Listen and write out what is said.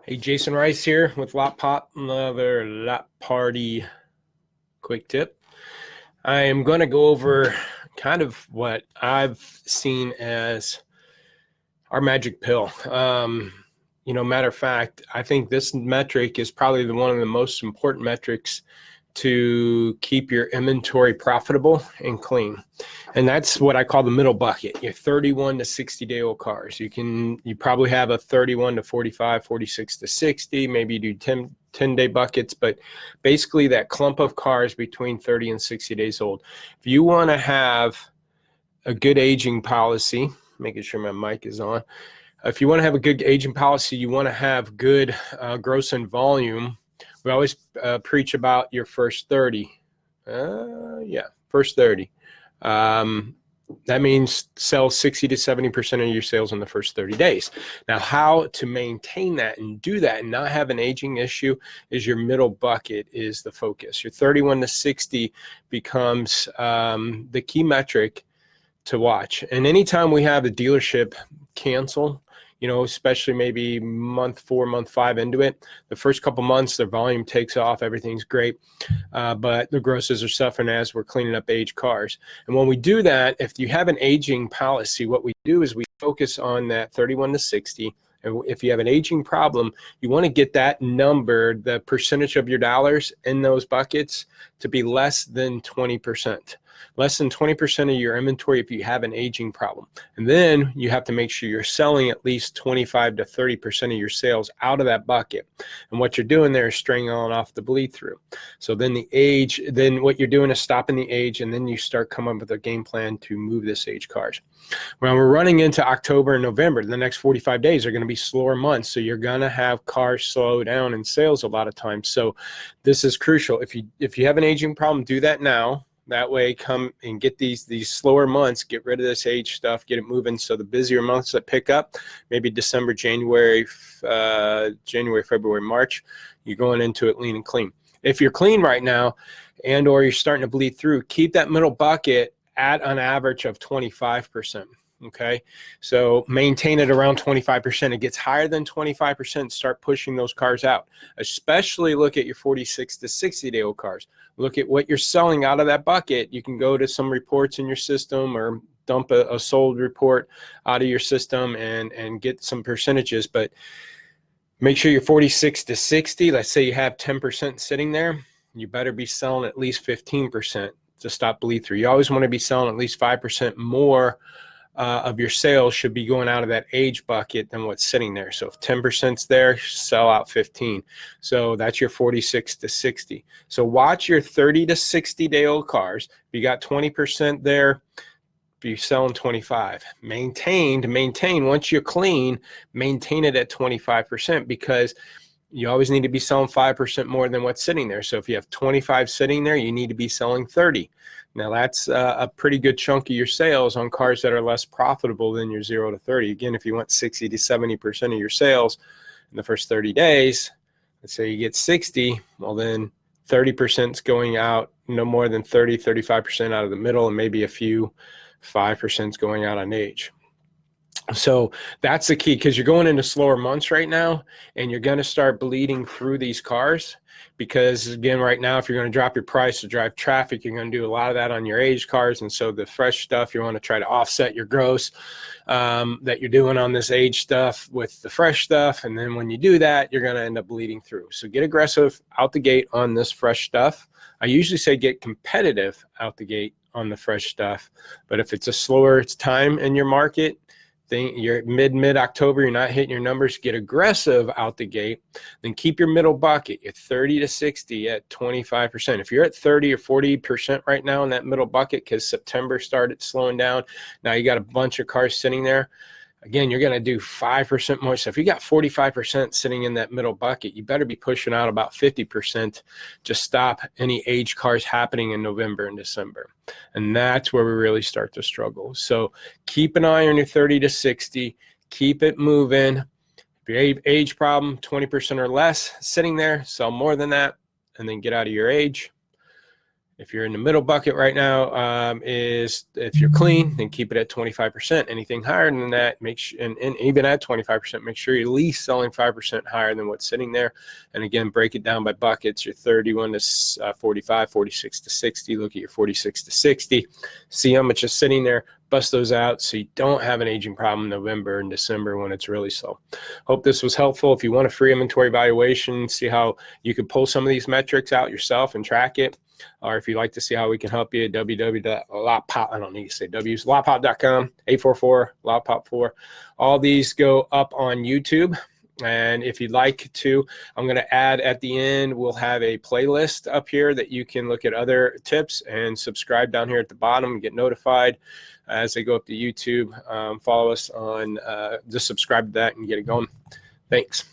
Hey, Jasen Rice here with Lotpop, another Lotparty Quick Tip. I am going to go over kind of what I've seen as our magic pill. Matter of fact, I think this metric is probably one of the most important metrics to keep your inventory profitable and clean. And that's what I call the middle bucket, your 31 to 60 day old cars. You probably have a 31 to 45, 46 to 60, maybe you do 10 day buckets, but basically that clump of cars between 30 and 60 days old. If you want to have a good aging policy, making sure my mic is on. If you want to have a good aging policy, you want to have good gross and volume. We always preach about your first 30. First 30. That means sell 60 to 70% of your sales in the first 30 days. Now, how to maintain that and do that and not have an aging issue is your middle bucket is the focus. Your 31 to 60 becomes the key metric to watch. And anytime we have a dealership cancel, especially maybe month 4, month 5 into it, the first couple months, their volume takes off, everything's great, but the grosses are suffering as we're cleaning up aged cars. And when we do that, if you have an aging policy, what we do is we focus on that 31 to 60. And if you have an aging problem, you want to get that number, the percentage of your dollars in those buckets, to be less than 20%. Less than 20% of your inventory if you have an aging problem. And then you have to make sure you're selling at least 25 to 30% of your sales out of that bucket. And what you're doing there is strangling off the bleed through. So then what you're doing is stopping the age, and then you start coming up with a game plan to move this age cars. When we're running into October and November, the next 45 days are going to be slower months. So you're going to have cars slow down in sales a lot of times. So this is crucial. If you have an aging problem, do that now. That way, come and get these slower months, get rid of this age stuff, get it moving. So the busier months that pick up, maybe December, January, February, March, you're going into it lean and clean. If you're clean right now or you're starting to bleed through, keep that middle bucket at an average of 25%. Okay, so maintain it around 25%. It gets higher than 25%, start pushing those cars out. Especially look at your 46 to 60 day old cars. Look at what you're selling out of that bucket. You can go to some reports in your system or dump a sold report out of your system and get some percentages, but make sure you're 46 to 60. Let's say you have 10% sitting there. You better be selling at least 15% to stop bleed through. You always want to be selling at least 5% more of your sales should be going out of that age bucket than what's sitting there. So if 10%'s there, sell out 15. So that's your 46 to 60. So watch your 30 to 60 day old cars. If you got 20% there, you're selling 25. Maintain. Once you're clean, maintain it at 25%, because you always need to be selling 5% more than what's sitting there. So if you have 25 sitting there, you need to be selling 30. Now that's a pretty good chunk of your sales on cars that are less profitable than your 0 to 30. Again, if you want 60 to 70% of your sales in the first 30 days, let's say you get 60, well then 30% is going out, no more than 30, 35% out of the middle, and maybe a few 5% is going out on age. So that's the key, because you're going into slower months right now, and you're going to start bleeding through these cars. Because again, right now, if you're going to drop your price to drive traffic, you're going to do a lot of that on your aged cars. And so the fresh stuff, you want to try to offset your gross that you're doing on this aged stuff with the fresh stuff. And then when you do that, you're going to end up bleeding through. So get aggressive out the gate on this fresh stuff. I usually say get competitive out the gate on the fresh stuff. But if it's a slower time in your market, you're mid-October, you're not hitting your numbers, get aggressive out the gate, then keep your middle bucket at 30 to 60 at 25%. If you're at 30 or 40% right now in that middle bucket, because September started slowing down, now you got a bunch of cars sitting there, again, you're going to do 5% more. So if you got 45% sitting in that middle bucket, you better be pushing out about 50% to stop any aged cars happening in November and December. And that's where we really start to struggle. So keep an eye on your 30 to 60, keep it moving. If your age problem, 20% or less sitting there, sell more than that, and then get out of your age. If you're in the middle bucket right now, is if you're clean, then keep it at 25%. Anything higher than that, make sure, and even at 25%, make sure you're at least selling 5% higher than what's sitting there. And again, break it down by buckets. Your 31 to 45, 46 to 60. Look at your 46 to 60. See how much is sitting there. Bust those out so you don't have an aging problem in November and December when it's really slow. Hope this was helpful. If you want a free inventory evaluation, see how you can pull some of these metrics out yourself and track it. Or if you'd like to see how we can help you, www.lotpop, I don't need to say W's, lotpop.com, 844-LOTPOP4. All these go up on YouTube. And if you'd like to, I'm going to add at the end, we'll have a playlist up here that you can look at other tips, and subscribe down here at the bottom and get notified as they go up to YouTube. Follow us on, just subscribe to that and get it going. Thanks.